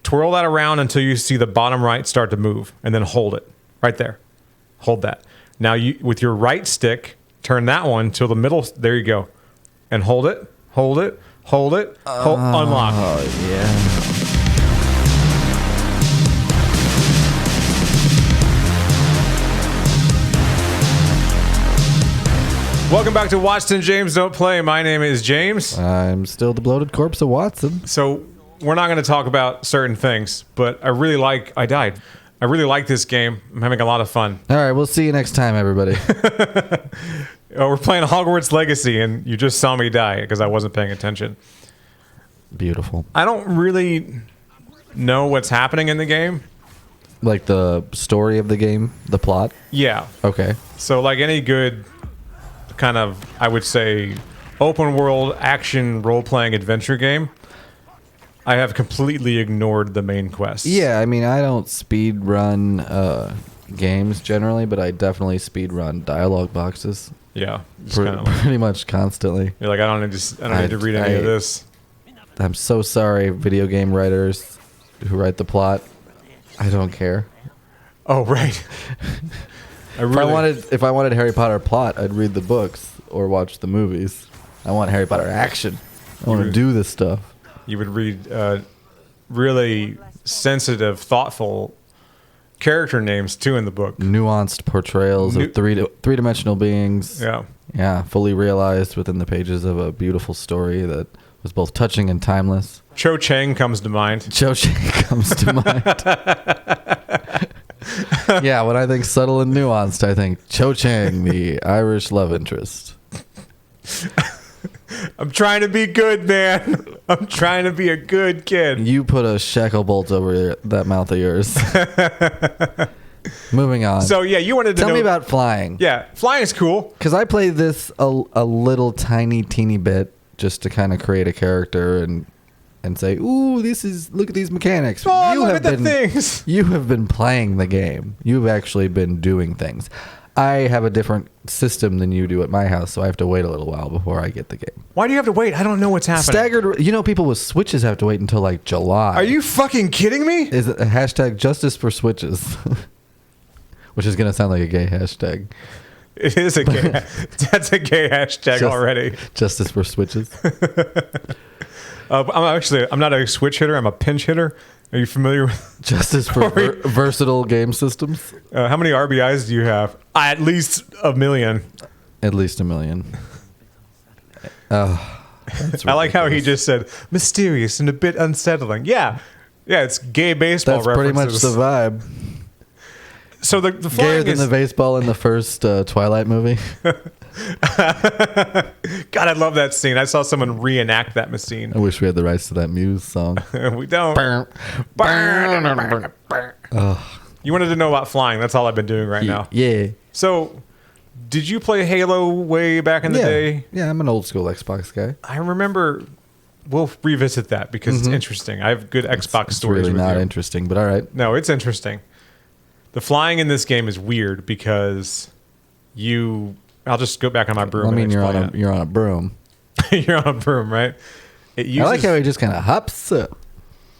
twirl that around until you see the bottom right start to move, and then hold it right there. Hold that. Now you, with your right stick, turn that one till the middle. There you go, and hold it, hold it, hold it, unlock. Oh yeah. Welcome back to Watson James Don't Play. My name is James. I'm still the bloated corpse of Watson. So we're not going to talk about certain things, but I really like this game. I'm having a lot of fun. All right, we'll see you next time, everybody. We're playing Hogwarts Legacy, and you just saw me die because I wasn't paying attention. Beautiful. I don't really know what's happening in the game. Like the story of the game, the plot? Yeah. Okay. So like any good kind of, I would say, open world action role-playing adventure game, I have completely ignored the main quest. Yeah, I mean, I don't speed run games generally, but I definitely speed run dialogue boxes. Yeah. Pretty much constantly. You're like, I don't need to read any of this. I'm so sorry, video game writers who write the plot. I don't care. Oh, right. If I wanted Harry Potter plot, I'd read the books or watch the movies. I want Harry Potter action. I want to do this stuff. You would read really sensitive, thoughtful character names too in the book. Nuanced portrayals of three-dimensional beings. Yeah. Yeah, fully realized within the pages of a beautiful story that was both touching and timeless. Cho Chang comes to mind. Cho Chang comes to mind. Yeah, when I think subtle and nuanced, I think Cho Chang, the Irish love interest. I'm trying to be good, man. I'm trying to be a good kid. You put a shackle bolt over that mouth of yours. Moving on. So, yeah, you wanted to Tell me about flying. Yeah, flying is cool. Because I played this a little teeny bit just to kind of create a character and say, ooh, look at these mechanics. Oh, look at the things. You have been playing the game. You've actually been doing things. I have a different system than you do at my house, so I have to wait a little while before I get the game. Why do you have to wait? I don't know what's happening. Staggered. You know, people with Switches have to wait until like July. Are you fucking kidding me? Is it a hashtag justice for Switches? Which is going to sound like a gay hashtag. It is a gay. That's a gay hashtag already. Justice for Switches. I'm not a switch hitter. I'm a pinch hitter. Are you familiar with Justice for versatile game systems? How many RBIs do you have? At least 1 million. At least 1 million. I like how he just said mysterious and a bit unsettling. Yeah, it's gay baseball. That's references. pretty much the vibe. So the flying gayer than the baseball in the first Twilight movie. God, I love that scene. I saw someone reenact that scene. I wish we had the rights to that Muse song. We don't. You wanted to know about flying. That's all I've been doing right now. Yeah. So, did you play Halo way back in the day? Yeah, I'm an old school Xbox guy. I remember. We'll revisit that because it's interesting. I have good Xbox stories. It's really with not you. interesting, but all right. No, it's interesting. The flying in this game is weird because I'll just go back on my broom. I mean, you're on a broom. You're on a broom, right? I like how he just kind of hops up.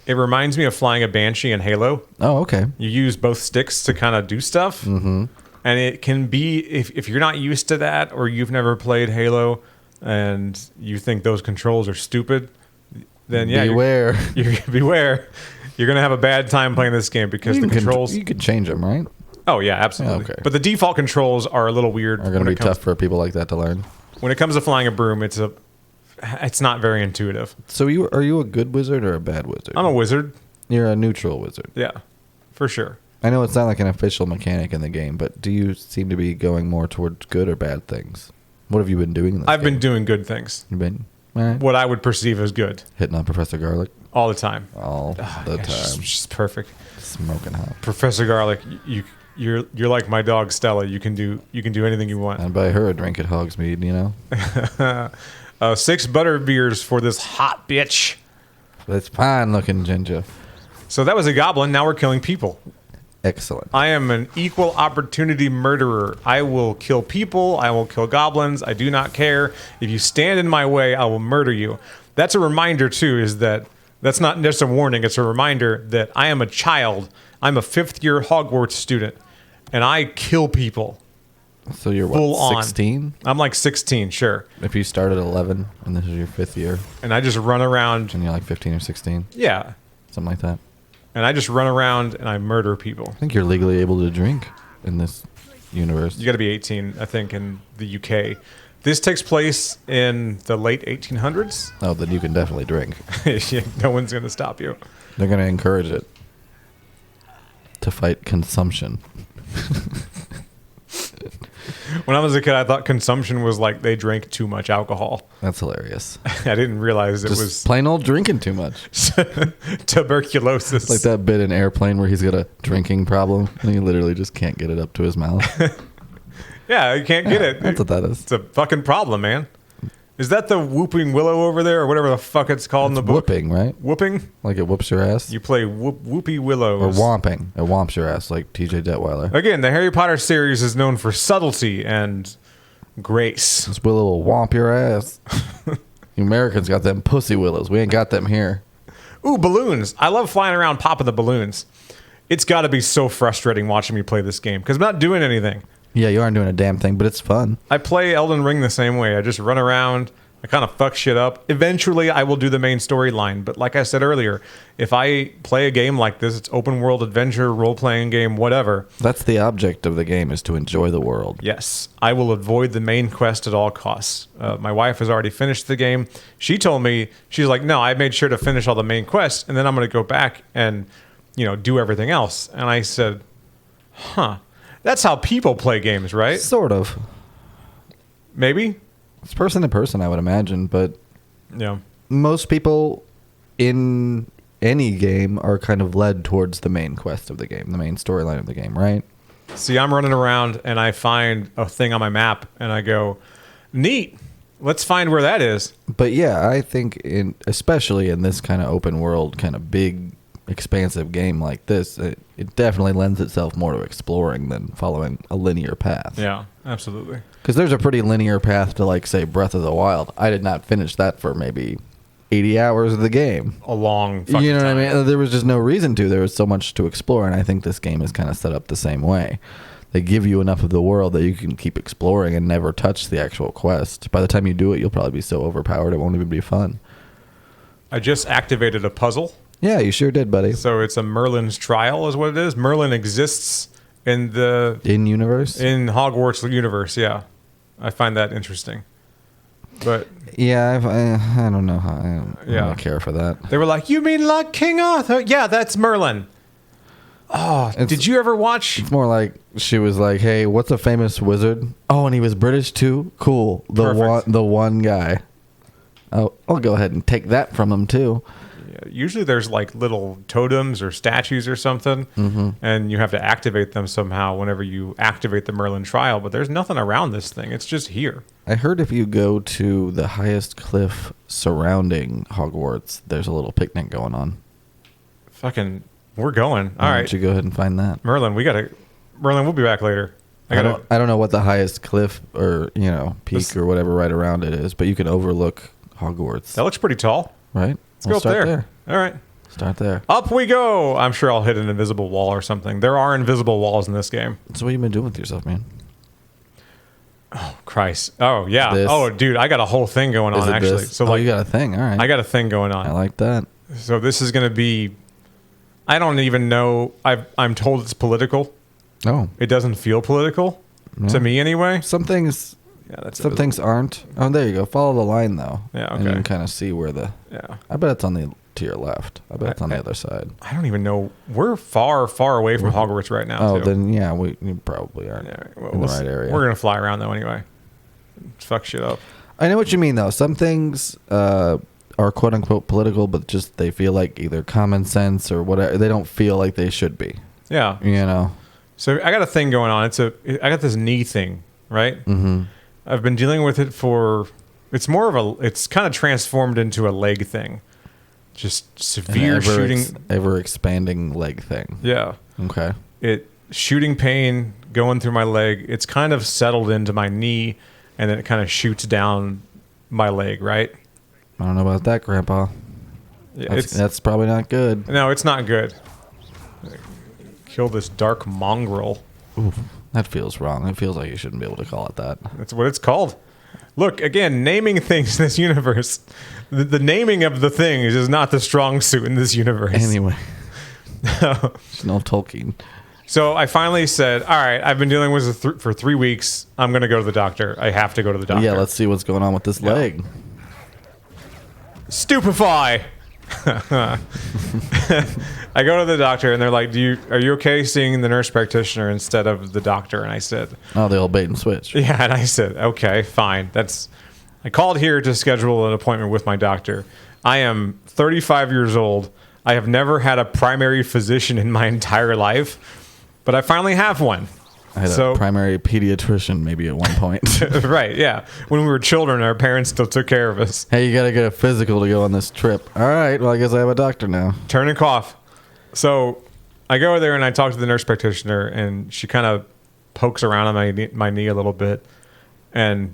It reminds me of flying a Banshee in Halo. Oh, okay. You use both sticks to kind of do stuff. Mm-hmm. And it can be, if you're not used to that or you've never played Halo and you think those controls are stupid, then yeah. Beware. Beware. You're going to have a bad time playing this game because the controls... You could change them, right? Oh, yeah, absolutely. Okay. But the default controls are a little weird. Are going to be tough for people like that to learn. When it comes to flying a broom, it's not very intuitive. So are you a good wizard or a bad wizard? I'm a wizard. You're a neutral wizard. Yeah, for sure. I know it's not like an official mechanic in the game, but do you seem to be going more towards good or bad things? What have you been doing in this I've game? been doing good things. You've been... All right. What I would perceive as good. Hitting on Professor Garlic? All the time. All the time. Just perfect. Smoking hot. Professor Garlic, you're like my dog Stella. You can do anything you want. I'd buy her a drink at Hogsmeade, you know? 6 butter beers for this hot bitch. That's fine looking ginger. So that was a goblin. Now we're killing people. Excellent. I am an equal opportunity murderer. I will kill people. I will kill goblins. I do not care. If you stand in my way, I will murder you. That's a reminder, too, is that That's not just a warning. It's a reminder that I am a child. I'm a 5th-year Hogwarts student, and I kill people. So you're Full what, on. 16? I'm like 16, sure. If you start at 11 and this is your 5th year, And I just run around. and you're like 15 or 16, Yeah. something like that. And I just run around and I murder people. I think you're legally able to drink in this universe. You got to be 18, I think, in the UK. This takes place in the late 1800s. Oh, then you can definitely drink. No one's going to stop you. They're going to encourage it to fight consumption. When I was a kid, I thought consumption was like they drank too much alcohol. That's hilarious. I didn't realize it Just was plain old drinking too much. tuberculosis. Like that bit in Airplane where he's got a drinking problem and he literally just can't get it up to his mouth. Yeah, you can't get it. That's what that is. It's a fucking problem, man. Is that the whooping willow over there, or whatever the fuck it's called in the book? Whooping, right? Whooping? Like it whoops your ass. You play whoopy Or willows. whomping. It whomps your ass like TJ Detweiler. Again, the Harry Potter series is known for subtlety and grace. This willow will whomp your ass. You Americans got them pussy willows. We ain't got them here. Ooh, balloons. I love flying around popping the balloons. It's got to be so frustrating watching me play this game because I'm not doing anything. Yeah, you aren't doing a damn thing, but it's fun. I play Elden Ring the same way. I just run around. I kind of fuck shit up. Eventually, I will do the main storyline. But like I said earlier, if I play a game like this, it's open world adventure, role-playing game, whatever. That's the object of the game, is to enjoy the world. Yes, I will avoid the main quest at all costs. My wife has already finished the game. She told me, she's like, no, I made sure to finish all the main quests, and then I'm going to go back and, do everything else. And I said, huh, that's how people play games, right? Sort of. Maybe? It's person to person, I would imagine, but Yeah. most people in any game are kind of led towards the main quest of the game, the main storyline of the game, right? See, I'm running around and I find a thing on my map and I go, neat. Let's find where that is. But yeah, I think especially in this kind of open world, kind of big, expansive game like this, it definitely lends itself more to exploring than following a linear path. Yeah, absolutely. Because there's a pretty linear path to, like, say, Breath of the Wild. I did not finish that for maybe 80 hours of the game. A long fucking You know time. what I mean? There was just no reason to. There was so much to explore, and I think this game is kind of set up the same way. They give you enough of the world that you can keep exploring and never touch the actual quest. By the time you do it, you'll probably be so overpowered it won't even be fun. I just activated a puzzle. Yeah, you sure did, buddy. So it's a Merlin's trial is what it is. Merlin exists in In-universe? in Hogwarts universe, yeah. I find that interesting. But Yeah, I don't know how. I don't Yeah. really care for that. they were like, "You mean like King Arthur?" Yeah, that's Merlin. Oh, did you ever watch? It's more like she was like, "Hey, what's a famous wizard?" Oh, and he was British too. Cool. Perfect. The one guy. Oh, I'll go ahead and take that from him too. Usually there's like little totems or statues or something, and you have to activate them somehow whenever you activate the Merlin trial, but there's nothing around this thing. It's just here. I heard if you go to the highest cliff surrounding Hogwarts, there's a little picnic going on. Fucking, we're going. All Why right. don't you go ahead and find that? Merlin, we'll be back later. I don't know what the highest cliff or, peak or whatever right around it is, but you can overlook Hogwarts, That looks pretty tall. right? Let's go up there. All right. Start there. Up we go. I'm sure I'll hit an invisible wall or something. There are invisible walls in this game. So what you been doing with yourself, man? Christ. Oh, yeah. This? Oh, dude, I got a whole thing going Is on, it actually. this? So, oh, like, you got a thing. All right. I got a thing going I on. like that. So this is going to be, I don't even know. I'm told it's political. Oh, It doesn't feel political Yeah. to me anyway. some things Yeah, that's Some things aren't. Oh, there you go. Follow the line, though. Yeah, And you okay. can kind of see where Yeah. I bet it's to your left. I bet it's on the other side. I don't even know. We're far, far away from Hogwarts right now. Oh, too. then yeah, you probably aren't Yeah, well, in the we'll right see. area. We're gonna fly around though anyway. Fuck shit up. I know what you mean, though. Some things are quote unquote political, but just they feel like either common sense or whatever. They don't feel like they should be. Yeah. You know. So I got a thing going on. I got this knee thing, right? Mm-hmm. I've been dealing with it for. It's kind of transformed into a leg thing. Just severe shooting. Ever expanding leg thing. Yeah. Okay. Shooting pain going through my leg. It's kind of settled into my knee, and then it kind of shoots down my leg, right? I don't know about that, Grandpa. Yeah, That's probably not good. no, it's not good. Kill this dark mongrel. Oof, that feels wrong. It feels like you shouldn't be able to call it that. That's what it's called. Look, again, naming things in this universe. The naming of the things is not the strong suit in this universe. Anyway. It's no Tolkien. So I finally said, all right, I've been dealing with this for 3 weeks. I'm going to go to the doctor. I have to go to the doctor. Yeah, let's see what's going on with this leg. Stupefy. I go to the doctor and they're like, are you okay seeing the nurse practitioner instead of the doctor? And I said, oh, the old bait and switch. yeah. And I said, okay, fine. I called here to schedule an appointment with my doctor. I am 35 years old. I have never had a primary physician in my entire life, but I finally have one. I had a primary pediatrician maybe at one point. Right, yeah. When we were children, our parents still took care of us. Hey, you got to get a physical to go on this trip. All right, well, I guess I have a doctor now. Turn and cough. So I go there and I talk to the nurse practitioner, and she kind of pokes around on my knee a little bit. And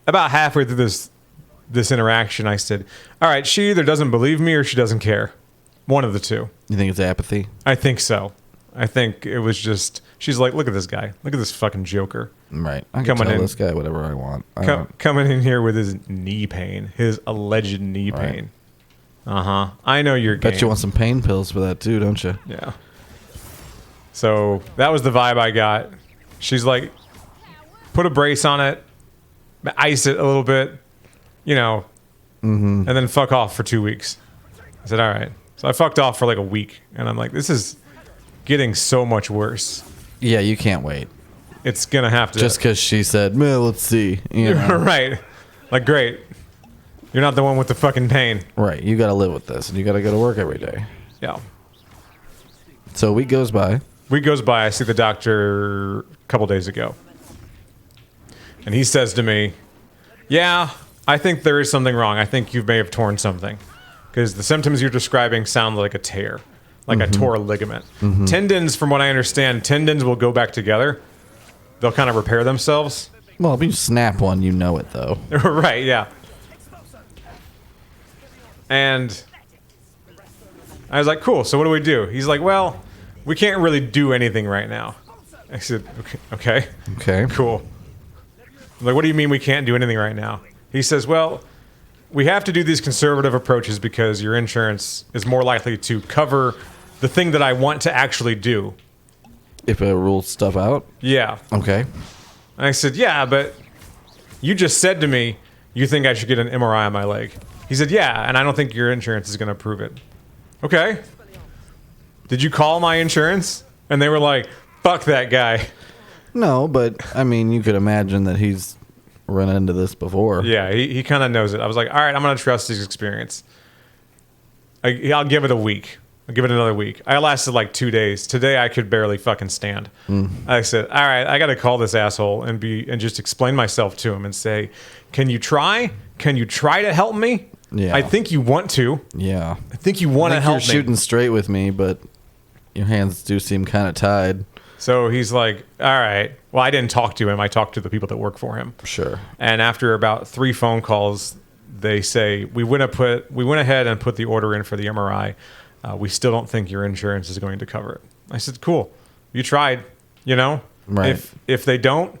about halfway through this interaction, I said, all right, she either doesn't believe me or she doesn't care. One of the two. You think it's apathy? I think so. I think it was just, she's like, look at this guy. Look at this fucking joker. Right. I can tell this guy whatever I want. Coming in here with his knee pain, his alleged knee pain. Uh-huh. I know you're Bet you want some pain pills for that too, don't you? Yeah. So that was the vibe I got. She's like, put a brace on it, ice it a little bit, and then fuck off for 2 weeks. I said, all right. So I fucked off for like a week, and I'm like, this is getting so much worse. Yeah, you can't wait. It's going to have to. Just because she said, well, let's see. Right. Like, great. You're not the one with the fucking pain. Right. You got to live with this, and you got to go to work every day. Yeah. So a week goes by. I see the doctor a couple days ago. And he says to me, yeah, I think there is something wrong. I think you may have torn something. Because the symptoms you're describing sound like a tear. Like I tore a ligament. Tendons, from what I understand, tendons will go back together. They'll kind of repair themselves. Well, if you snap one, you know it, though. Right, yeah. And I was like, cool, so what do we do? He's like, well, we can't really do anything right now. I said, okay. Cool. I'm like, what do you mean we can't do anything right now? He says, well, we have to do these conservative approaches because your insurance is more likely to cover the thing that I want to actually do. If it rules stuff out? Yeah. Okay. And I said, yeah, but you just said to me, you think I should get an MRI on my leg. He said, yeah, and I don't think your insurance is going to approve it. Okay. Did you call my insurance? And they were like, fuck that guy. No, but, I mean, you could imagine that he's run into this before. Yeah, he kind of knows it. I was like, all right, I'm going to trust his experience. I'll give it a week. I'll give it another week. I lasted like 2 days. Today I could barely fucking stand. I said, all right, I got to call this asshole and just explain myself to him and say, can you try? Can you try to help me? Yeah. I think you want to. Yeah. I think you want to help me. You're shooting straight with me, but your hands do seem kind of tied. So he's like, all right. Well, I didn't talk to him. I talked to the people that work for him. Sure. And after about 3 phone calls, they say, we went ahead and put the order in for the MRI. We still don't think your insurance is going to cover it. I said, cool. You tried, Right. If they don't,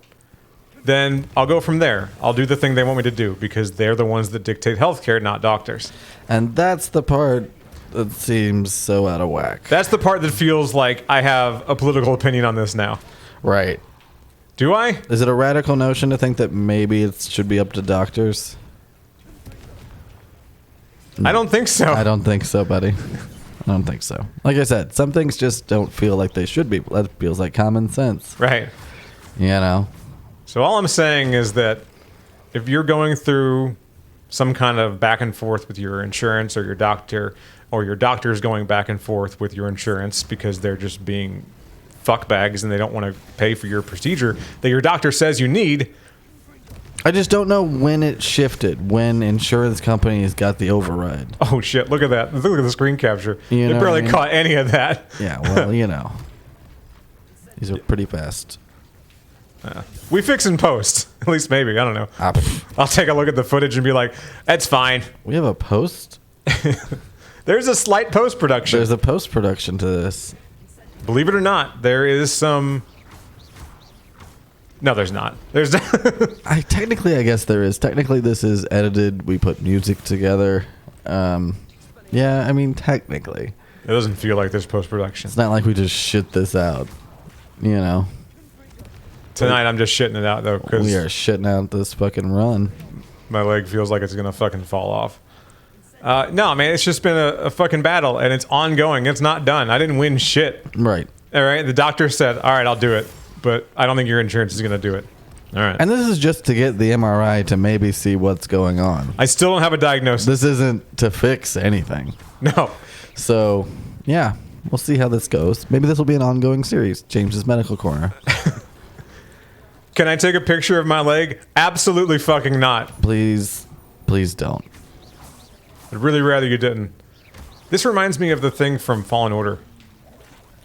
then I'll go from there. I'll do the thing they want me to do because they're the ones that dictate healthcare, not doctors. And that's the part that seems so out of whack. That's the part that feels like I have a political opinion on this now. Right. Do I? Is it a radical notion to think that maybe it should be up to doctors? I don't think so. I don't think so, buddy. I don't think so. Like I said, some things just don't feel like they should be. That feels like common sense. Right. So all I'm saying is that if you're going through some kind of back and forth with your insurance or your doctor's going back and forth with your insurance because they're just being fuckbags and they don't want to pay for your procedure that your doctor says you need. I just don't know when it shifted, when insurance companies got the override. Oh, shit. Look at that. Look at the screen capture. They barely caught any of that. Yeah, well, these are pretty fast. We fix in post. At least maybe. I don't know. I'll take a look at the footage and be like, that's fine. We have a post? There's a slight post-production. There's a post-production to this. Believe it or not, there is some... No, there's not. There's I guess there is. Technically, this is edited. We put music together. Yeah, I mean, technically. It doesn't feel like there's post-production. It's not like we just shit this out. You know. Tonight, I'm just shitting it out, though, because We are shitting out this fucking run. my leg feels like it's going to fucking fall off. No, man, it's just been a fucking battle, and it's ongoing. It's not done. I didn't win shit. Right. All right? The doctor said, all right, I'll do it, but I don't think your insurance is going to do it. All right. And this is just to get the MRI to maybe see what's going on. I still don't have a diagnosis. This isn't to fix anything. No. So, yeah, we'll see how this goes. Maybe this will be an ongoing series, James's Medical Corner. Can I take a picture of my leg? Absolutely fucking not. Please don't. I'd really rather you didn't. This reminds me of the thing from Fallen Order.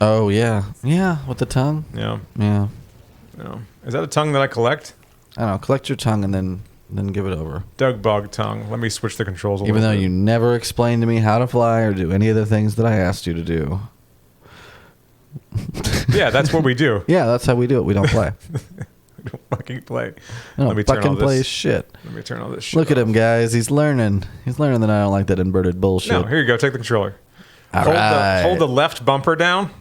Oh, yeah. Yeah, with the tongue. Yeah. Yeah. No. Is that a tongue that I collect? I don't know. Collect your tongue and then give it over. Doug Bog tongue. Let me switch the controls a Even little though bit. you never explained to me how to fly or do any of the things that I asked you to do. Yeah, that's what we do. Yeah, that's how we do it. We don't play. We don't fucking play. We Let me don't turn all fucking play this. shit. Let me turn all this shit Look at off. him, guys. He's learning. He's learning that I don't like that inverted bullshit. No, here you go. Take the controller. All hold, right. hold the left bumper down.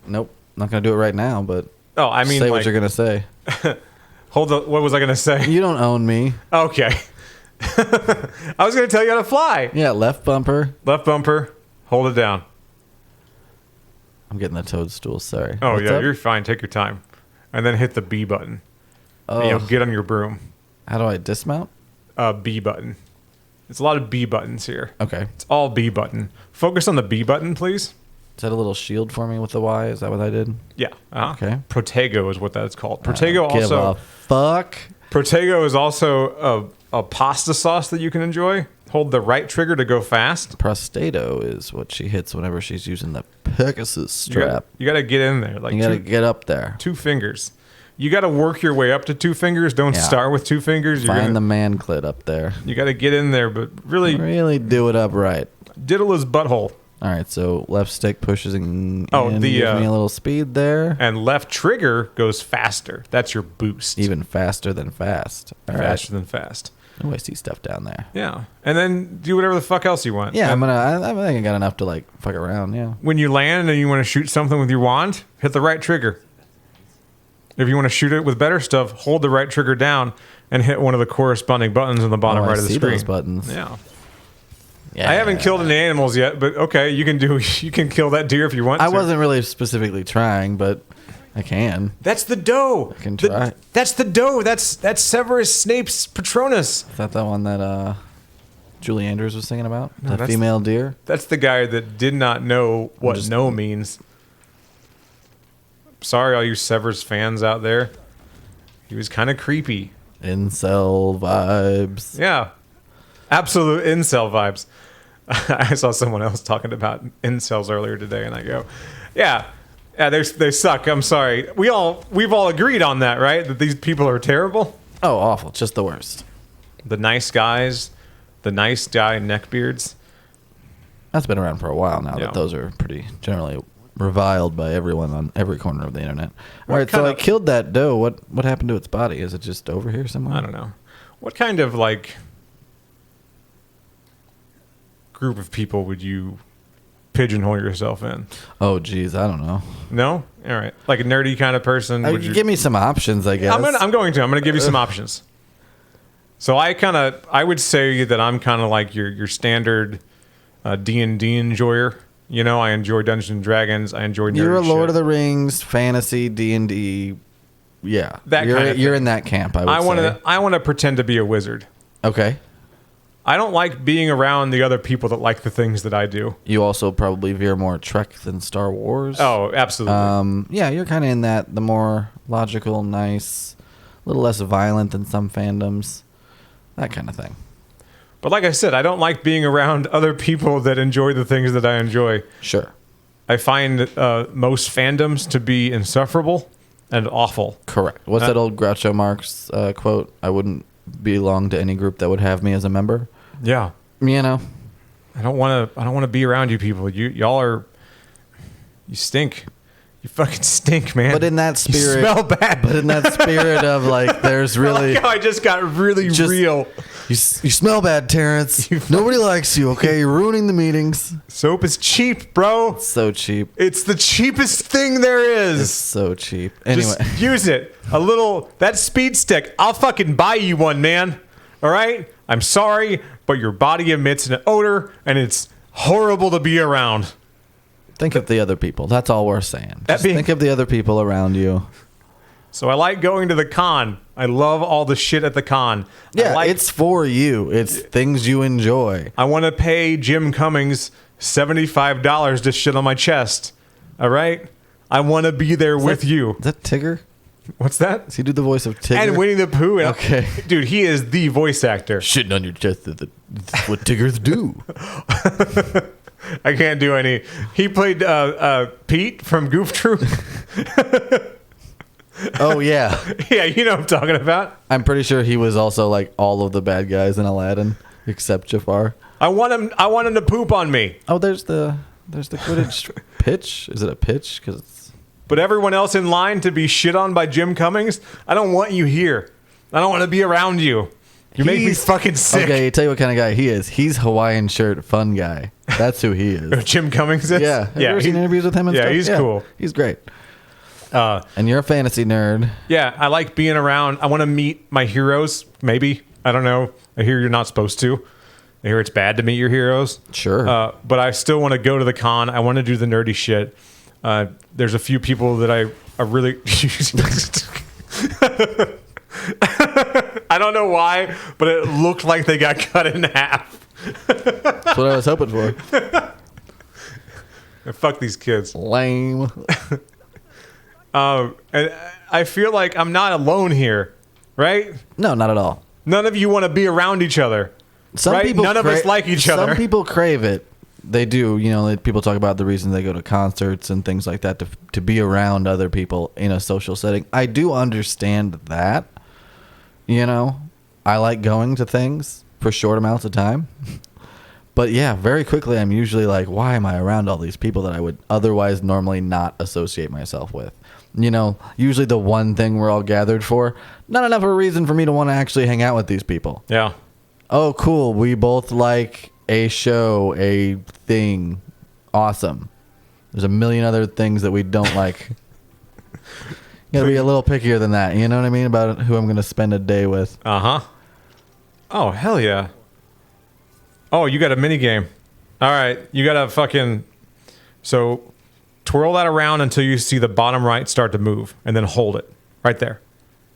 Nope. Not going to do it right now, but Oh, I mean, say like, what you're going to say. hold the. What was I gonna say? You don't own me. Okay. I was gonna tell you how to fly. Yeah, left bumper. Left bumper. Hold it down. I'm getting the toadstool. Sorry. Oh What's yeah, up? you're fine. Take your time, and then hit the B button. Oh, And, get on your broom. how do I dismount? B button. It's a lot of B buttons here. Okay. It's all B button. Focus on the B button, please. Is that a little shield for me with the Y? Is that what I did? Yeah. Uh-huh. Okay. Protego is what that's called. I Protego don't give also. a fuck. Protego is also a pasta sauce that you can enjoy. Hold the right trigger to go fast. Prostato is what she hits whenever she's using the Pegasus You gotta, strap. you gotta get in there. Like You got to two, get up there. two fingers. You gotta work your way up to two fingers. Don't Yeah. start with two fingers. Find the man clit up there. You gotta get in there, but really Really do it up right. diddle his butthole. All right, so left stick pushes in. Oh, and the, gives me a little speed there. And left trigger goes faster. That's your boost. Even faster than fast. All right. faster than fast. Oh, I see stuff down there. Yeah. And then do whatever the fuck else you want. Yeah, And I think I got enough to like fuck around. Yeah. when you land and you want to shoot something with your wand, hit the right trigger. If you want to shoot it with better stuff, hold the right trigger down and hit one of the corresponding buttons on the bottom Oh, I right of the see screen. those buttons. Yeah. Yeah. I haven't killed any animals yet, but okay, you can kill that deer if you want I to. wasn't really specifically trying, but I can. That's the doe. I can try. That's the doe. That's Severus Snape's Patronus. Is that the one that Julie Andrews was singing about? No, The that's- female deer? That's the guy that did not know what Just- no means. Sorry, all you Severus fans out there. He was kind of creepy. Incel vibes. Yeah. Absolute incel vibes. I saw someone else talking about incels earlier today, and I go, yeah, they suck. I'm sorry. We've all agreed on that, right? That these people are terrible. Oh, awful. Just the worst. The nice guys, the nice guy neckbeards. That's been around for a while now, Yeah. that those are pretty generally reviled by everyone on every corner of the internet. All right, so kind I of- killed that doe. What happened to its body? Is it just over here somewhere? I don't know. What kind of like group of people would you pigeonhole yourself in? Oh, geez, I don't know. No? All right. Like a nerdy kind of person. Would you... Give me some options, I guess. I'm going to give you some options. So I would say that I'm kind of like your standard D&D enjoyer. You know, I enjoy Dungeons and Dragons. I enjoy nerdy You're a Lord shit. of the Rings, fantasy, D&D. Yeah, That you're, kind of you're thing. in that camp. I would say. I want to pretend to be a wizard. Okay. I don't like being around the other people that like the things that I do. You also probably veer more Trek than Star Wars. Oh, absolutely. Yeah, you're kind of in that the more logical, nice, a little less violent than some fandoms, that kind of thing. But like I said, I don't like being around other people that enjoy the things that I enjoy. Sure. I find most fandoms to be insufferable and awful. Correct. What's that old Groucho Marx quote? I wouldn't belong to any group that would have me as a member. Yeah. You know, I don't want to be around you people. You stink. You fucking stink, man. But in that spirit, you smell bad. But in that spirit of like, there's really, I like how I just got really real. You smell bad, Terrence. Nobody likes you. Okay, you're ruining the meetings. Soap is cheap, bro. It's so cheap. It's the cheapest thing there is. It's so cheap. Anyway, just use it. That speed stick. I'll fucking buy you one, man. All right. I'm sorry, but your body emits an odor, and it's horrible to be around. Think of the other people. That's all we're saying. Just think of the other people around you. So I like going to the con. I love all the shit at the con. Yeah, it's for you. It's things you enjoy. I want to pay Jim Cummings $75 to shit on my chest. All right? I want to be there with you. Is that Tigger? What's that? Does he do the voice of Tigger? And Winnie the Pooh. Okay. Dude, he is the voice actor. Shitting on your chest. That's what Tiggers do. I can't do any. He played Pete from Goof Troop. Oh, yeah. Yeah, you know what I'm talking about. I'm pretty sure he was also like all of the bad guys in Aladdin, except Jafar. I want him to poop on me. Oh, there's the Quidditch pitch. Is it a pitch? But everyone else in line to be shit on by Jim Cummings, I don't want you here. I don't want to be around you. You make me fucking sick. Okay, tell you what kind of guy he is. He's Hawaiian shirt fun guy. That's who he is. Jim Cummings is? Yeah. Have you ever seen interviews with him and stuff? He's cool. He's great. And you're a fantasy nerd. Yeah, I like being around. I want to meet my heroes, maybe. I don't know. I hear you're not supposed to. I hear it's bad to meet your heroes. Sure. But I still want to go to the con. I want to do the nerdy shit. There's a few people that I really... I don't know why, but it looked like they got cut in half. That's what I was hoping for. Fuck these kids. Lame. And I feel like I'm not alone here, right? No, not at all. None of you want to be around each other. None of us like each other. Some people crave it. They do. You know, people talk about the reason they go to concerts and things like that to be around other people in a social setting. I do understand that. You know, I like going to things for short amounts of time. But yeah, very quickly, I'm usually like, why am I around all these people that I would otherwise normally not associate myself with? You know, usually the one thing we're all gathered for, not enough of a reason for me to want to actually hang out with these people. Yeah. Oh, cool. We both like a show, a thing. Awesome. There's a million other things that we don't like. You gotta be a little pickier than that. You know what I mean? About who I'm going to spend a day with. Uh-huh. Oh, hell yeah. Oh, you got a mini game. All right. You got to fucking... So, twirl that around until you see the bottom right start to move. And then hold it. Right there.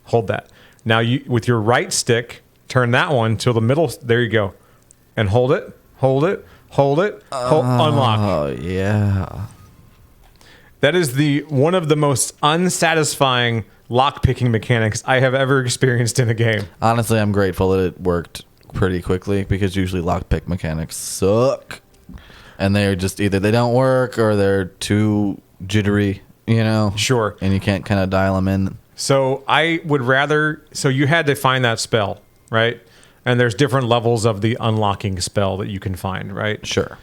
Hold that. Now, you with your right stick, turn that one till the middle. There you go. And hold it. Hold it. Hold it. Unlock. Oh, yeah. That is one of the most unsatisfying lock-picking mechanics I have ever experienced in a game. Honestly, I'm grateful that it worked pretty quickly because usually lockpick mechanics suck. And they're just either they don't work or they're too jittery, you know? Sure. And you can't kind of dial them in. So I would rather... So you had to find that spell, right? And there's different levels of the unlocking spell that you can find, right? Sure.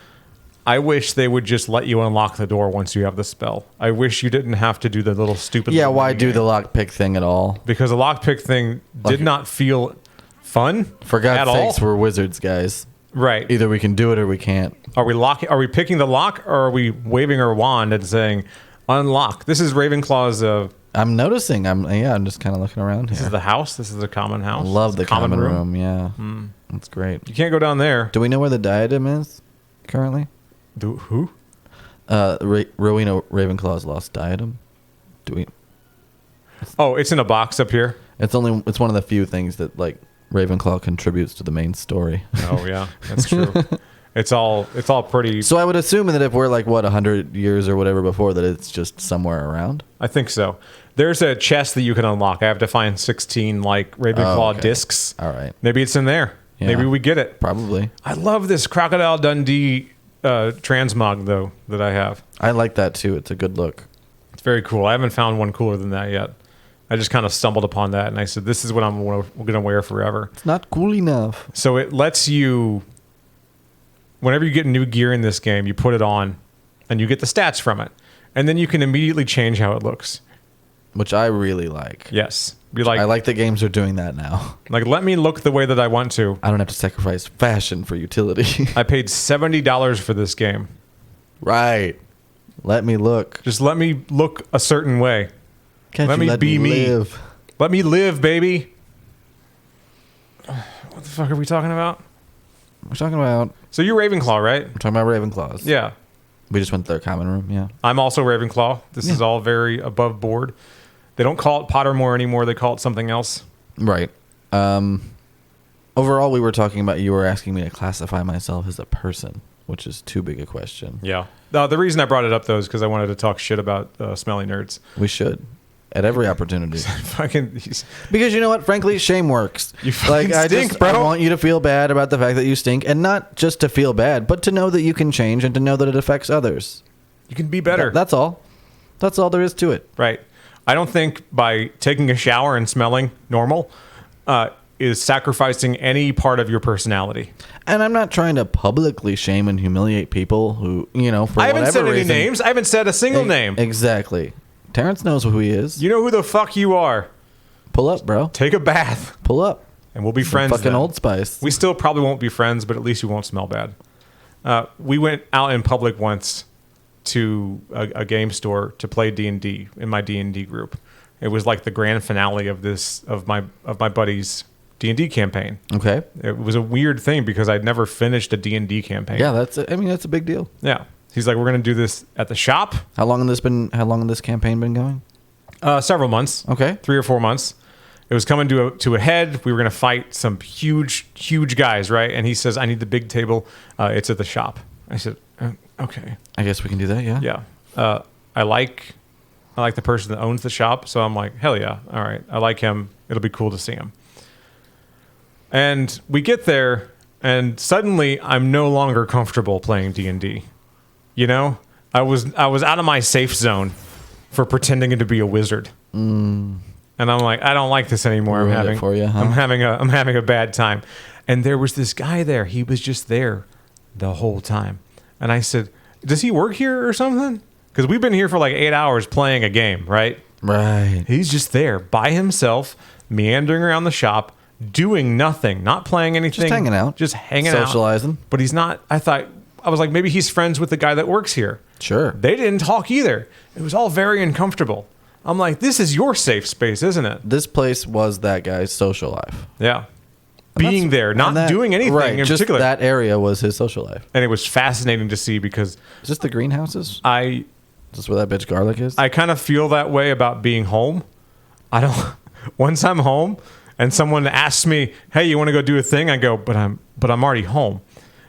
I wish they would just let you unlock the door once you have the spell. I wish you didn't have to do the little stupid... Yeah, why do the lockpick thing at all? Because the lockpick thing did not feel fun For God's sakes, we're wizards, guys. Right. Either we can do it or we can't. Are we picking the lock, or are we waving our wand and saying, unlock? This is Ravenclaw's... I'm noticing. I'm just kind of looking around here. This is the house. This is the common house. I love the common room. Yeah. That's great. You can't go down there. Do we know where the diadem is currently? Who? Rowena Ravenclaw's lost diadem. Do we? Oh, it's in a box up here. It's one of the few things that like Ravenclaw contributes to the main story. Oh yeah, that's true. It's all pretty. So I would assume that if we're like 100 years or whatever before that, it's just somewhere around. I think so. There's a chest that you can unlock. I have to find 16 like Ravenclaw discs. All right. Maybe it's in there. Yeah. Maybe we get it. Probably. I love this Crocodile Dundee transmog though that I have. I like that too. It's a good look. It's very cool. I haven't found one cooler than that yet. I just kind of stumbled upon that and I said, this is what I'm going to wear forever. It's not cool enough. So it lets you whenever you get new gear in this game, you put it on and you get the stats from it. And then you can immediately change how it looks. Which I really like. Yes. I like that games are doing that now. Like, let me look the way that I want to. I don't have to sacrifice fashion for utility. I paid $70 for this game. Right. Let me look. Just let me look a certain way. Can't let you me be me. live? Let me live, baby. What the fuck are we talking about? We're talking about... So you're Ravenclaw, right? We're talking about Ravenclaws. Yeah. We just went to their common room, yeah. I'm also Ravenclaw. This is all very above board. They don't call it Pottermore anymore. They call it something else. Right. Overall, we were talking about... You were asking me to classify myself as a person, which is too big a question. Yeah. The reason I brought it up, though, is because I wanted to talk shit about smelly nerds. We should. At every opportunity. Because you know what? Frankly, shame works. You fucking stink, bro. I want you to feel bad about the fact that you stink, and not just to feel bad, but to know that you can change and to know that it affects others. You can be better. That's all. That's all there is to it. Right. I don't think by taking a shower and smelling normal is sacrificing any part of your personality. And I'm not trying to publicly shame and humiliate people who, for I haven't whatever said any reason. names. I haven't said a single name. Exactly. Terrence knows who he is. You know who the fuck you are. Pull up, bro. Take a bath. Pull up. And we'll be friends Fucking then. Old Spice. We still probably won't be friends, but at least you won't smell bad. We went out in public once to a game store to play D&D in my D&D group. It was like the grand finale of my buddy's D&D campaign. Okay. It was a weird thing because I'd never finished a D&D campaign. Yeah, that's a big deal. Yeah. He's like, we're going to do this at the shop. How long has this campaign been going? Several months. Okay. 3 or 4 months. It was coming to a head. We were going to fight some huge guys, right? And he says, I need the big table. It's at the shop. I said, okay. I guess we can do that, yeah? Yeah. I like the person that owns the shop. So I'm like, hell yeah. All right. I like him. It'll be cool to see him. And we get there, and suddenly I'm no longer comfortable playing D&D. You know, I was out of my safe zone for pretending to be a wizard, and I'm like, I don't like this anymore. Ruined it for you, huh? I'm having a bad time. And there was this guy there. He was just there the whole time, and I said, "Does he work here or something?" Because we've been here for like 8 hours playing a game, right? Right. He's just there by himself, meandering around the shop, doing nothing, not playing anything, just hanging out, socializing. But he's not. I was like, maybe he's friends with the guy that works here. Sure. They didn't talk either. It was all very uncomfortable. I'm like, this is your safe space, isn't it? This place was that guy's social life. Yeah. Being there, not doing anything in just particular. That area was his social life. And it was fascinating to see because... Is this the greenhouses? Is this where that bitch Garlic is? I kind of feel that way about being home. Once I'm home and someone asks me, hey, you want to go do a thing? I go, but I'm already home.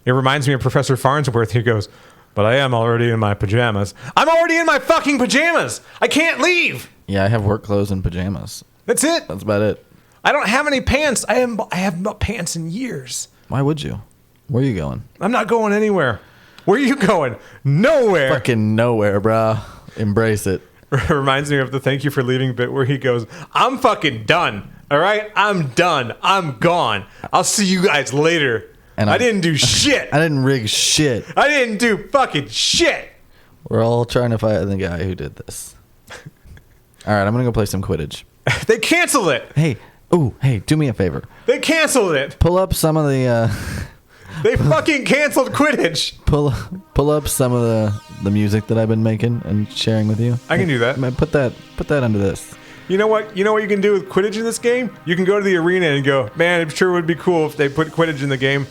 It reminds me of Professor Farnsworth. He goes, but I am already in my pajamas. I'm already in my fucking pajamas. I can't leave. Yeah, I have work clothes and pajamas. That's it. That's about it. I don't have any pants. I have not pants in years. Why would you? Where are you going? I'm not going anywhere. Where are you going? Nowhere. Fucking nowhere, brah. Embrace it. Reminds me of the thank you for leaving bit where he goes, I'm fucking done. All right? I'm done. I'm gone. I'll see you guys later. And I didn't do shit. I didn't rig shit. I didn't do fucking shit. We're all trying to fight the guy who did this. All right, I'm going to go play some Quidditch. They canceled it. Hey, do me a favor. They canceled it. Pull up some of the... They fucking canceled Quidditch. Pull up some of the music that I've been making and sharing with you. I can do that. Put that under this. You know what you can do with Quidditch in this game? You can go to the arena and go, man, it sure would be cool if they put Quidditch in the game.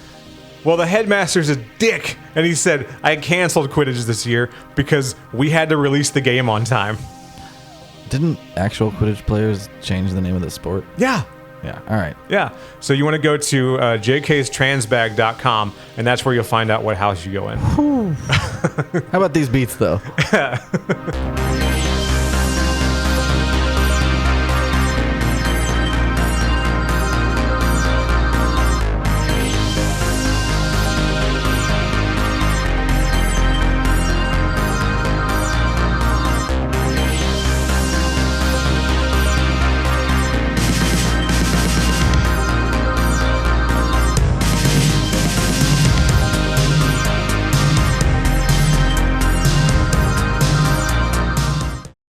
Well, the headmaster's a dick, and he said, I canceled Quidditch this year because we had to release the game on time. Didn't actual Quidditch players change the name of the sport? Yeah. Yeah, all right. Yeah. So you want to go to jkstransbag.com, and that's where you'll find out what house you go in. How about these beats, though?